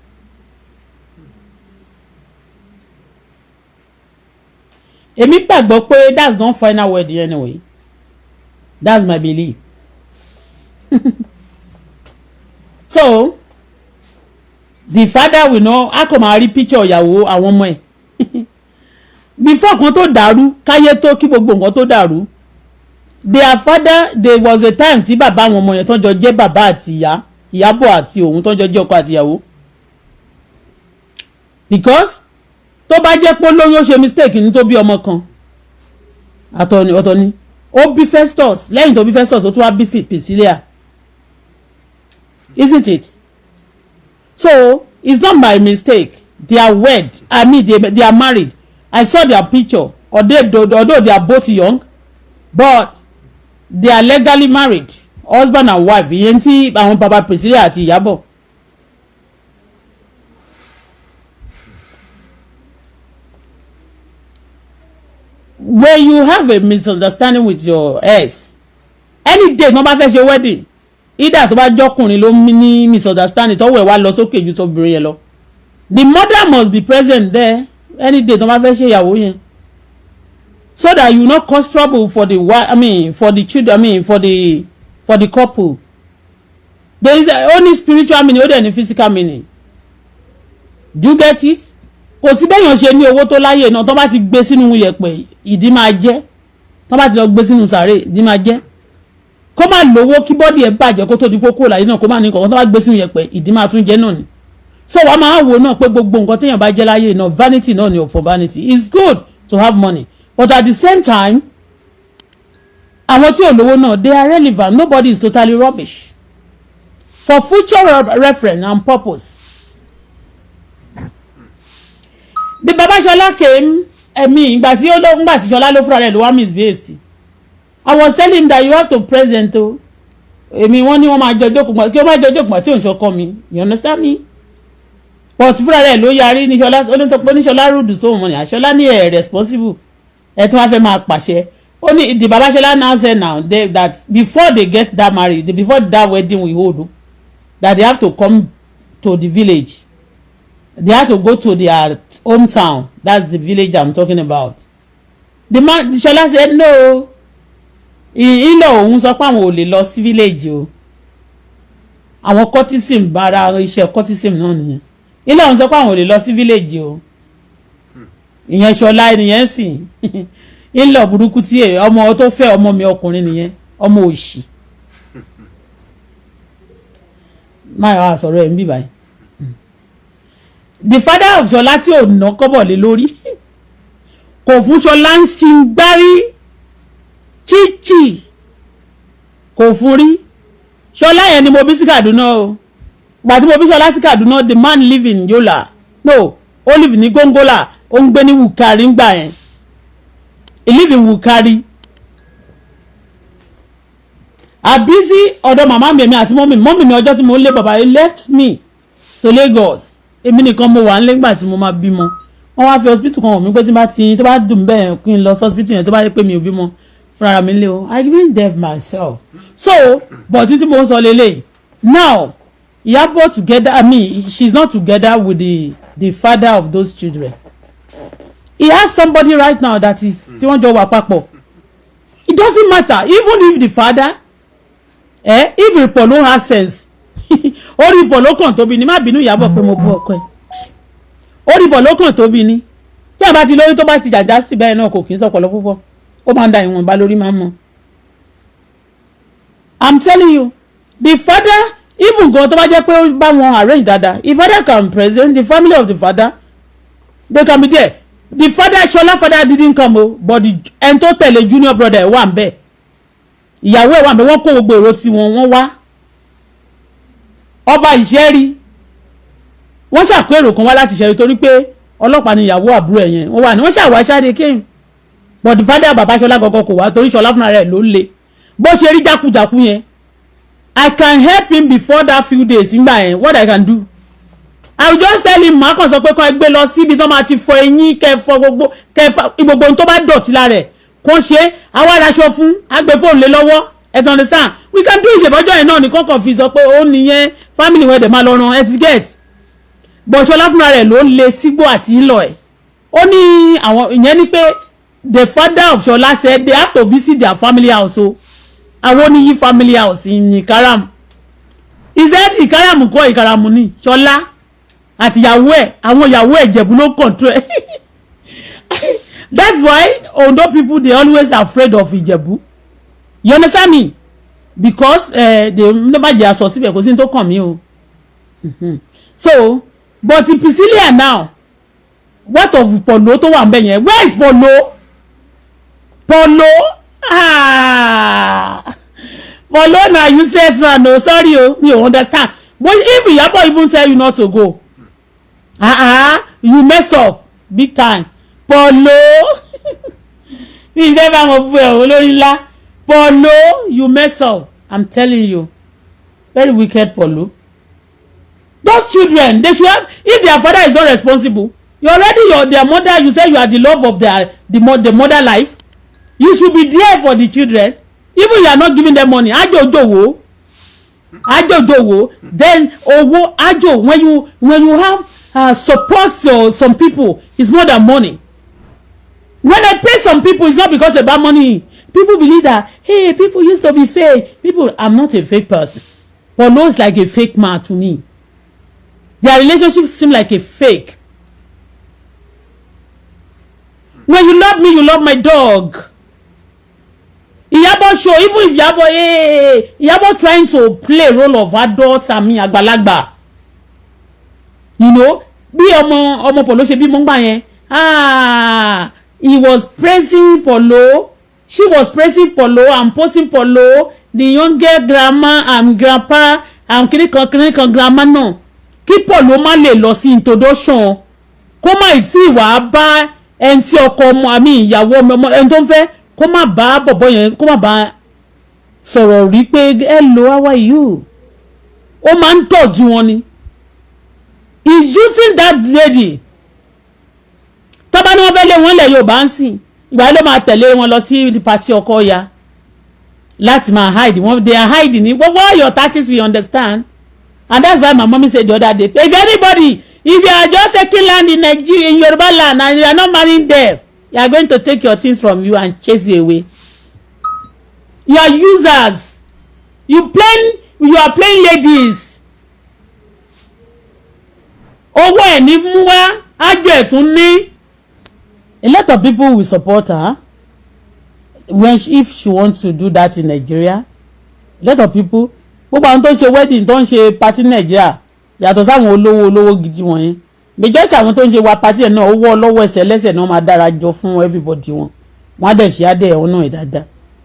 Èmi gbàgbọ́ pé that's not final word anyway. That's my belief. So the father will know a kò máa rí picture ìyàwó àwọn ọmọ ẹ̀. Before kan tó dàrú káyé tó kí gbogbo nǹkan tó dàrú. Their father, there was a time tí bàbá àwọn ọmọ yẹn tó jọ jẹ́ bàbá àti ìyá Iyabo àti òun tó jọ jẹ́ ọkọ àti ìyàwó. Because tó bá jẹ́ pé lóyún ó ṣe mistake ní tó bí ọmọ kan ọ̀tọ̀ ni ó bí Festus lẹ́yìn tó bí Festus ó tún wá bí Prisicilla, isn't it? So it's not by mistake. They are wed. I mean they are married. I saw their picture. Although they are both young, but they are legally married, husband and wife. Ìyẹn tí àwọn bàbá Prisicilla àti Iyabo. When you have a misunderstanding with your ex, any day no bá fẹ́ ṣe wedding, either tó bá jọkùnrin ló ní misunderstanding tó wẹ̀ wá lọ sókè ju tóbìnrin yẹn lọ. The mother must be present there any day no bá fẹ́ ṣe ìyàwó yẹn. So that you not cause trouble for the for the children, for the couple. There is only spiritual meaning, only physical meaning. Do you get it? Kò sí bẹ́yàn ṣe ní owó tó láyé náà tó bá ti gbé sínú yẹ̀pẹ̀ ìdí máa jẹ́. Tó bá ti lọ gbé sínú sàréè ìdí máa jẹ́. Kó má lówó kí bọ́dì ẹ̀ bàjẹ́ kó tó di kókó láyé náà kó má ní nǹkan tó bá gbé sínú yẹ̀pẹ̀ ìdí máa tún jẹ́ náà ni. So wàá máa wò náà pé gbogbo nǹkan téèyàn bá jẹ́ láyé náà vanity náà ni for vanity. It's good to have money. But at the same time, àwọn tí ò lówó náà they are relevant. Nobody is totally rubbish. For future reference and purpose. The Baba Shola came, ìgbà tí Shola ló fúnra rẹ̀ ló wá misbehave sí. I was telling him that you have to present o. Wọ́n ní wọ́n máa jọ jókòó kí wọ́n máa jọ jókòó tí ò ń ṣọkọ mi. You understand me? But fúnra rẹ̀ ló yarí ní Shola ó ní sọ pé ní Shola rúdù sóhun mọ́ ni Shola ní responsible. Ẹ tí wọ́n fẹ́ máa pàṣẹ. Ó ní the Baba Shola now said now that before they get that married, before that wedding we hold, that they have to come to the village. They have to go to their hometown. That's the village I'm talking about. The Shola said no. Ilé òun sọ pé àwọn ò lè lọ sí village o. Àwọn courtesan bára iṣẹ́ courtesan náà nìyẹn. Ilé òun sọ pé àwọn ò lè lọ sí village o. Ìyẹn Shola nìyẹn sì. Ilé burúkú tí ọmọ tó fẹ́ ọmọ mi ọkùnrin nìyẹn. Ọmọ òṣì. Máa wá sọ̀rọ̀ ẹ̀ ń bí báyìí. The father of Shola tí ò ná kọ́bọ̀ lé lórí. Kò fún Shola ń ṣin gbárí. Chichi kò fún rí. Shola yẹn ni mo bí sí Kaduna o. Gbà tí mo bí Shola sí Kaduna, the man live in Yola. No, ó live ní Gongola. Ó ń gbé ní Wukari ngbà yẹn. He live in Wukari. I'm busy ọ̀dọ̀ màmá mi àti mọ́mì mi ọjọ́ tí mo lé bàbá left me to Lagos èmi nìkan mo wà nílé nígbà tí mo máa bímọ wọ́n wá fi hospital kan wọ̀ mí pé tí bá ti tó bá dùn bẹ́ẹ̀ kí n lọ sí hospital yẹn tó bá rí pé mi ò bímọ fúnra mi lé o I even deaf myself so but títí mo ń sọ lélẹ̀ now Iyabo together she's not together with the father of those children he has somebody right now that is tí wọ́n jọ wà papọ̀ it doesn't matter even if the father if Ipolo has sense orí Ipolo kan tóbi ni má bínú Iyabo pé mo bú ọkọ ẹ̀ orí Ipolo kan tóbi ni tí a bá ti lórí tó bá ti jàjà sí bẹ́ẹ̀ náà kò kì í sọ̀pọ̀lọ́ púpọ̀ ó máa ń da ìwọ̀nba lórí máa ń mọ. I'm telling you the father even gan tó bá jẹ́ pé ó bá wọn arrange dada if father can present the family of the father they can be there the father Shola father didn't come o but the ẹni tó tẹ̀lé junior brother ẹ̀ wà ń bẹ̀ ìyàwó ẹ̀ wà ń bẹ̀ wọ́n kó gbogbo èrò tí wọ́n wá ọba ìṣẹ́rí wọ́n ṣàkó èrò kan wá láti ṣẹ́rí torí pé ọlọ́pàá ni ìyàwó àbúrò ẹ̀ yẹn wọ́n wà ní wọ́n ṣàwá ṣáde kéyìn but the father bàbá Ṣọlá gọ́gọ́ kò wá torí Ṣọlá fúnra rẹ̀ ló le bó ṣe rí jákujàku yẹn I can help him before that few days nígbà yẹn what I can do I will just tell him màá kàn sọ pé kàn gbé lọ síbi tó máa ti fọ eyín kẹfọ gbogbo ohun tó bá dọ̀tí lára ẹ̀ kó ṣe àwa aṣọ fún agbè fóònù lé lọ́wọ́ ẹ ti understand we can do ìṣèbọ́jọ́ yẹn náà ní kọ́kàn fi sọ pé ó nìyẹn family wọn dẹ̀ máa lọ ran ẹ ti get but Ṣọlá fúnra rẹ̀ ló le sígbó àti ńlọ ẹ̀ ó ní àwọn ìyẹn ni pé the father of Ṣọlá said they have to visit their family house o àwọn oníyí family house in Ìkàràmù he said Ìkàràmù kọ́ Ìkàràmù ní Ṣọlá àti ìyàwó ẹ̀ àwọn ìyàwó ẹ̀ Ìjẹ̀bú ló control ẹ̀ that's why Ondo people they always afraid of Ìjẹ̀bú you understand me because they never jẹ́ aṣọ síbẹ̀ kò sí ní tó kàn mí o so but the Prisicilla now what of Polo tó wà ń bẹ̀ yẹn where is Polo Polo na useless man o sorry o me o understand but if Iyabo even tell you not to go you mess up big time Polo mi ìfẹ́ bá wọn bú ẹ̀ olórí ńlá Polo you mess up I'm telling you very wicked Polo those children they should have if their father is not responsible you already their mother you say you are the love of the mother life you should be there for the children even you are not giving them money ajojowo then owo ajo when you have support some people it's more than money when I pay some people it's not because about money people believe that hey people used to be fake people I'm not a fake person Polo is like a fake man to me their relationship seem like a fake when you love me you love my dog Iyabo show even if Iyabo trying to play role of adults àgbàlagbà you know bí ọmọ Polo ṣe bí mo gbà yẹn he was praising Polo she was praising Polo and posting Polo the younger grandma and grandpa and kirikan grandma náà kí Polo má lè lọ sí introduction kó má tí wàá bá ẹni tí ọkọ ọmọ ìyàwó ọmọ ẹni tó ń fẹ́ kó má bá bọ̀bọ̀ yẹn kó má bá sọ̀rọ̀ rí pé hello how are you ó máa ń tọ́jú wọn ni he's using that lady tọ́ba ni wọ́n fẹ́ lé wọn lẹ̀ Yorùbá ń sìn ìgbà ló máa tẹ̀lé wọn lọ sí pati ọkọ ya láti máa hide wọn they are hiding ní gbogbo your tactics we understand and that's why my mommy said the other day if anybody if you are just taking land in Nigeria in Yoruba land and you are not marrying them you are going to take your things from you and chase you away you are users you are playing ladies owó ẹ̀ ní mú wá ájò ẹ̀ tún ní a lot of people will support her if she wants to do that in Nigeria a lot of people gbogbo àwọn tó ń ṣe wedding tó ń ṣe party Nigeria yàtọ̀ sáwọn olówó gidi wọ̀nyẹn majority àwọn tó ń ṣe wa party ẹ̀ náà owó ọlọ́wọ́ ẹsẹ̀ lẹ́sẹ̀ náà máa dára jọ fún everybody wọn á dẹ̀ ṣe á dẹ̀ ẹ̀ náà dáadáa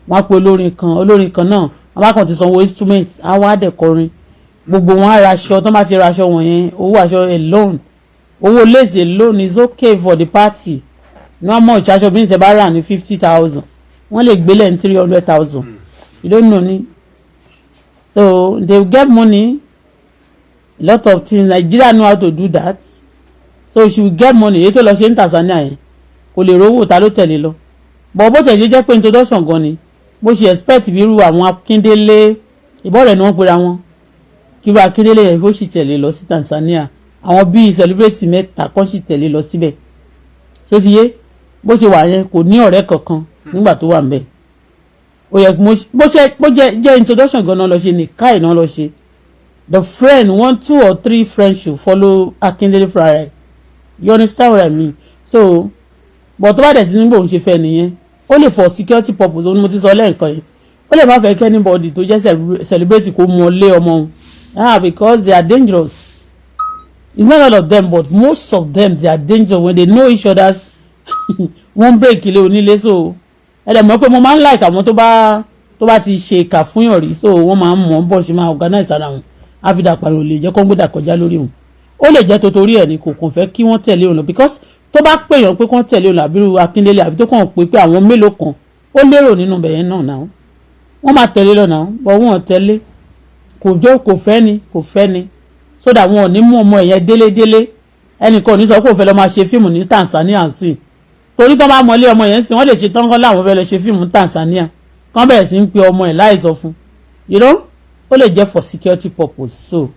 wọ́n á pe olórin kan náà wọ́n bá kàn ti sanwó instrument á wá dẹ̀ kọrin gbogbo wọn á raṣọ tó bá ti raṣọ wọ̀nyẹn owó aṣọ alone owó lace alone is okay for the party normal ìṣàṣọ bí ní tẹ bá rà ní 50,000 wọ́n lè gbélé ní 300,000 you don't know ni so they get money, a lot of things. Nigeria know how to do that, so she will get money. Èyí tó lọ ṣe ní Tanzania yẹn kò lè rówó ta ló tẹ̀lé lọ, but bó tẹ̀ ṣe jẹ́ pé introduction gan ni bó ṣe expect bí irú àwọn Akíndélé ìbọ̀rẹ̀ ni wọ́n pera wọn, kí irú Akíndélé yẹn bó sì tẹ̀lé lọ sí Tanzania, àwọn bíi celebrate mẹ́ta kan sì tẹ̀lé lọ síbẹ̀, ṣó ti yé bó ṣe wà yẹn kò ní ọ̀rẹ́ kankan nígbà tó wà ńbẹ̀. Ó yẹ bó jẹ́ introduction gan náà lọ ṣe ní káì náà lọ ṣe, the friend 1, 2 or 3 friends should follow Akíndélé Friday. You understand what I mean? So but tó bá dẹ̀ sí níbo òun ṣe fẹ́ nìyẹn, ó lè for security purpose, òun ni mo ti sọ lẹ́ẹ̀kan yìí, ó lè má fẹ́ kí anybody tó jẹ́ celebrate kó mọ lé ọmọ òun, because they are dangerous. It's not all of them, but most of them they are dangerous when they know each other's wọ́n break ilé onílé. So ẹ̀dẹ̀ mọ̀ pé mo máa ń like àwọn tó bá ti ṣe ìkà fún yàn rí, so wọ́n máa ń mọ̀ bọ́ ṣe máa organize ara wọn, àfidàpàrọ̀ lè jẹ́ kó ń gbédà kọjá lórí wọn. Ó lè jẹ́ torí ẹ̀ ni kò kàn fẹ́ kí wọ́n tẹ̀lé òun, because tó bá pèèyàn pé kán tẹ̀lé òun àbírú Akíndélé àbí tó kàn pé àwọn mélòó kan ó lérò nínú bẹ̀yẹn náà wọ́n máa tẹ̀lé lọ náà, bọ́ wọn tẹ̀lé kò fẹ́ ni so that wọn ò ní mú ọmọ ẹ̀yẹn délédélé. Ẹnìkan ò ní sọ pé òun fẹ́ lọ máa ṣe fíìmù ní Tanzania sí, torí tó bá mọlé ọmọ yẹn sí wọ́n lè ṣe tán kán láwọn fẹ́ lọ ṣe fíìmù ní Tanzania kán bẹ̀rẹ̀ sí ń pe ọmọ ẹ̀ láì sọ fún, ó lè jẹ́ for security purpose. So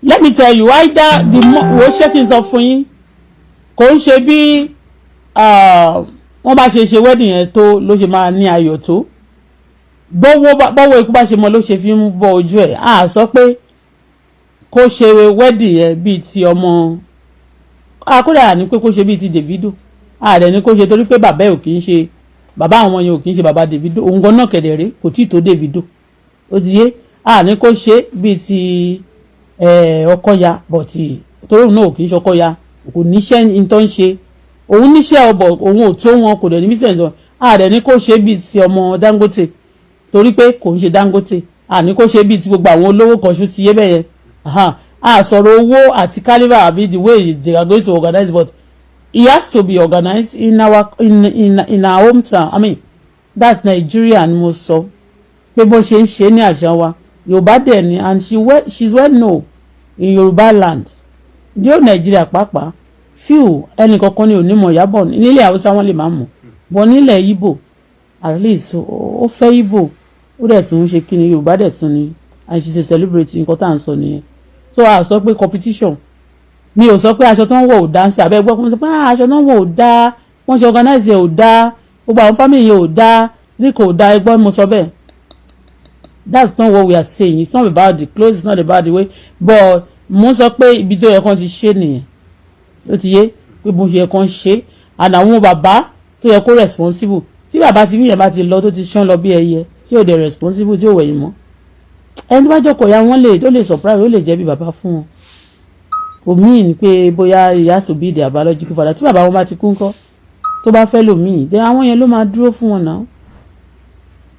let me tell you, either wo ṣé kí n sọ fún yín, kò ń ṣe bí wọ́n bá ṣe wedding yẹn tó ló ṣe máa ní ayọ̀ tó, bọ́wọ́ ikú bá ṣe mọ́ ló ṣe fi ń bọ́ ojú ẹ̀. Sọ pé kó ṣe wedding yẹn bíi ti ọmọ kódà ní pé kó ṣe bíi ti Davido, rẹ̀ ní kó ṣe torí pé bàbá ẹ̀ ò kì í ṣe bàbá àwọn yẹn ò kì í ṣe bàbá Davido, òun gan náà kẹ̀dẹ̀rẹ́ kò tí ì tó Davido, ó ti yé. Ní kó ṣe bíi ti Ọkọya, bọ̀tì torí òun náà ò kì í ṣe Ọkọya, kò níṣẹ́ ní tó ń ṣe, òun níṣẹ́ ọbọ̀ òun ò tó wọn, kò dẹ̀ ní business wọn. Rẹ̀ ní kó ṣe bíi ti ọmọ Dangote torí pé kò ń ṣe Dangote, ní kó ṣe bíi ti gbogbo àwọn olówó kan ṣú ti yé bẹ́yẹn. Sọ̀rọ̀ owó àti caliber àbí the way they are going to organize, but it has to be organized in our hometown. I mean that's Nigeria ni mo sọ pé bó ṣe ń ṣe ní àṣà wa Yorùbá dẹ̀ ni, and she's well known in Yorùbá land. Ní ó Nigeria pàápàá few ẹnì kankan ní onímọ̀ Ìyábọ̀ nílẹ̀ Haúsá wọn lè máa mọ̀, but nílẹ̀ Igbo at least ó fẹ́ Igbo, ó dẹ̀ tún ń ṣe kí ni Yorùbá dẹ̀ tún ni, and she's a celebrity, nǹkan tá à ń sọ nìyẹn. So sọ pé competition, mi ò sọ pé aṣọ tó ń wọ̀ ò dá sí abẹ́ gbọ́, mo sọ pé aṣọ tó ń wọ̀ ò dá, wọ́n ṣe organize ẹ̀ ò dá, gbogbo àwọn family yẹn ò dá, ní kò dá, ẹgbọ́n mo sọ bẹ́ẹ̀. That's not what we are saying. It's not about the clothes, it's not about the way, but mo sọ pé ibi tó yẹ kán ti ṣe nìyẹn, ó ti yé pé bó ṣe yẹ kán ṣe, and àwọn bàbá tó yẹ kó responsible, tí bàbá ti bí yẹn bá ti lọ tó ti ṣán lọ bí ẹyẹ tí ò dẹ̀ responsible tí ò wẹ̀yìn mọ́, ẹni tó bá jókòó ya wọ́n lè surprise, ó lè jẹ́ bí bàbá fún wọn. Kò mean pé bóyá he has to be their biological father. Tí bàbá wọn bá ti kú ńkọ́ tó bá fẹ́ lòmíì dé àwọn yẹn ló máa dúró fún wọn náà.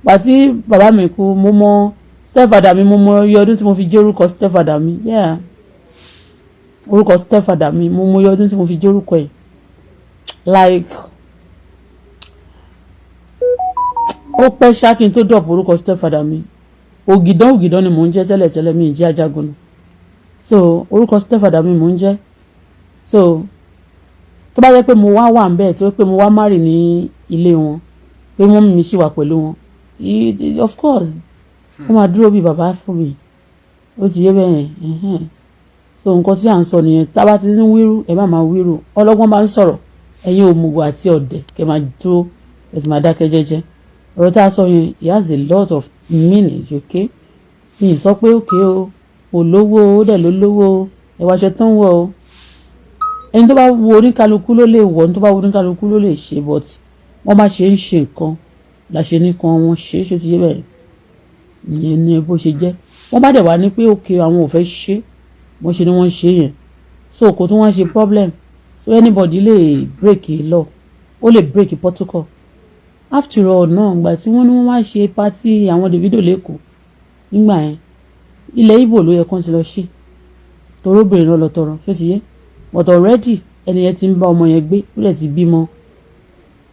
Pàtí bàbá mi kú, mo mọ stepfather mi, mo mọ iye ọdún tí mo fi jẹ́ orúkọ stepfather mi, orúkọ stepfather mi, mo mọ iye ọdún tí mo fi jẹ́ orúkọ ẹ̀, like ó pẹ́ ṣáàkì tó drop orúkọ stepfather mi. Ògìdán ni mò ń jẹ́ tẹ́lẹ̀tẹ́lẹ̀, mi ì jẹ́ Ajagun, so orúkọ stepfather mi mò ń jẹ́. So tó bá jẹ́ pé mo wà ń bẹ́ẹ̀, tó pé mo wá marry ní ilé wọn, pé mọ́mì mi ṣì wà pẹ̀lú wọn, of course wọ́n máa dúró bí bàbá fún mi, ó ti yé bẹ́yẹn. So nǹkan tí à ń sọ nìyẹn, tá bá ti ń wíru ẹ má máa wíru, ọlọ́gbọ́n bá ń sọ̀rọ̀, ẹ̀yin òmùgọ̀ àti ọ̀dẹ̀ kẹ́ máa dúró ẹ sì máa dákẹ́ jẹ́jẹ́. Ọ̀rọ̀ tá a sọ yẹn, it has a lot of meaning, okay? Mi ì sọ pé okay o, olówó ó dẹ̀ lólówó, ẹ̀wà aṣọ tó ń wọ̀ o, ẹni tó bá wo oníkálukú ló lè wọ̀, ẹni tó bá wo oníkálukú ló lè ṣe, but wọ́n bá ṣe ń ṣe nǹkan la ṣe nìkan wọn ṣe é ṣe ti yé bẹ́ẹ̀, ìyẹn ni bó ṣe jẹ́. Wọ́n bá dẹ̀ wá ní pé okay àwọn ò fẹ́ ṣe, wọ́n ṣe ni wọ́n ṣe yẹn, so kò tún wọ́n ṣe problem, so anybody lè break law, ó lè break protocol. After all náà gbà tí wọ́n ní wọ́n wá ṣe party àwọn Davido lẹ́kọ̀ọ́, nígbà yẹn ilẹ̀ Ìgbò ló yẹ kán ti lọ ṣe torí obìnrin náà lọ tọrọ ṣé ti yé but already ẹni yẹn ti ń bá ọmọ yẹn gbé ó dẹ̀ ti bímọ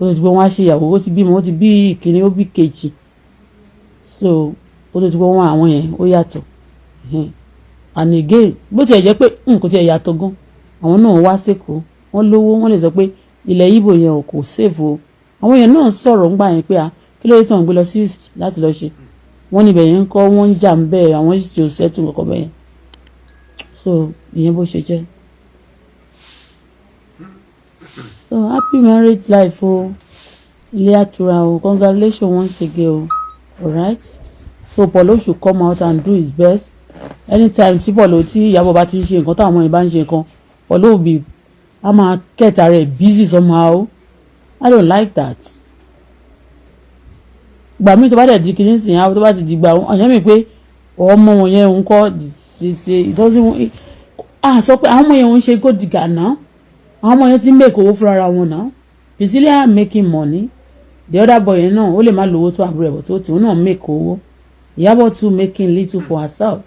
ó ti gbé wọn á ṣe ìyàwó ó ti bímọ ó ti bí ìkíní ó bí kejì so ó ti gbé wọn àwọn yẹn ó yàtọ̀ and again bó tiẹ̀ jẹ́ pé kò tiẹ̀ yàtọ̀ gan àwọn náà wá sẹ́kọ̀ọ́ wọ́n lówó wọ́n lè sọ pé ilẹ̀ Ìgbò yẹn ò kò save o àwọn yẹn náà sọ̀rọ̀ ńgbà yẹn pé kí ló dé tí wọ́n gbé lọ sí east láti lọ ṣe wọ́n níbẹ̀ yẹn ń kọ́ wọ́n ń jà ń bẹ́ẹ̀ àwọn sì ti ò sẹ́tù kọ̀ọ̀kan bẹ́ẹ̀ so ìyẹn bó ṣe jẹ́ so happy marriage life o ilé àtura o congratulations once again o alright so Paulo should come out and do his best anytime tí Paulo tí Ìyábọ̀ bá ti ń ṣe nǹkan táwọn ọmọ yẹn bá ń ṣe nǹkan Paulo will be a máa kẹta rẹ̀ busy somehow I don't like that gbà mí tó bá dẹ̀ di kìíní sìn á tó bá ti di gbà ọ̀yàn mi pé ọmọ wọn yẹn ń kọ́ ṣe ìtọ́sí sọ pé àwọn ọmọ yẹn ń ṣe gòdìgà náà àwọn ọmọ yẹn ti ń make owó fúnra wọn náà Prisicilla making money the other boy yẹn náà ó lè má lówó tó àbúrò ẹ̀ bọ̀ tó tòun náà make owó Ìyábọ̀ too making little for herself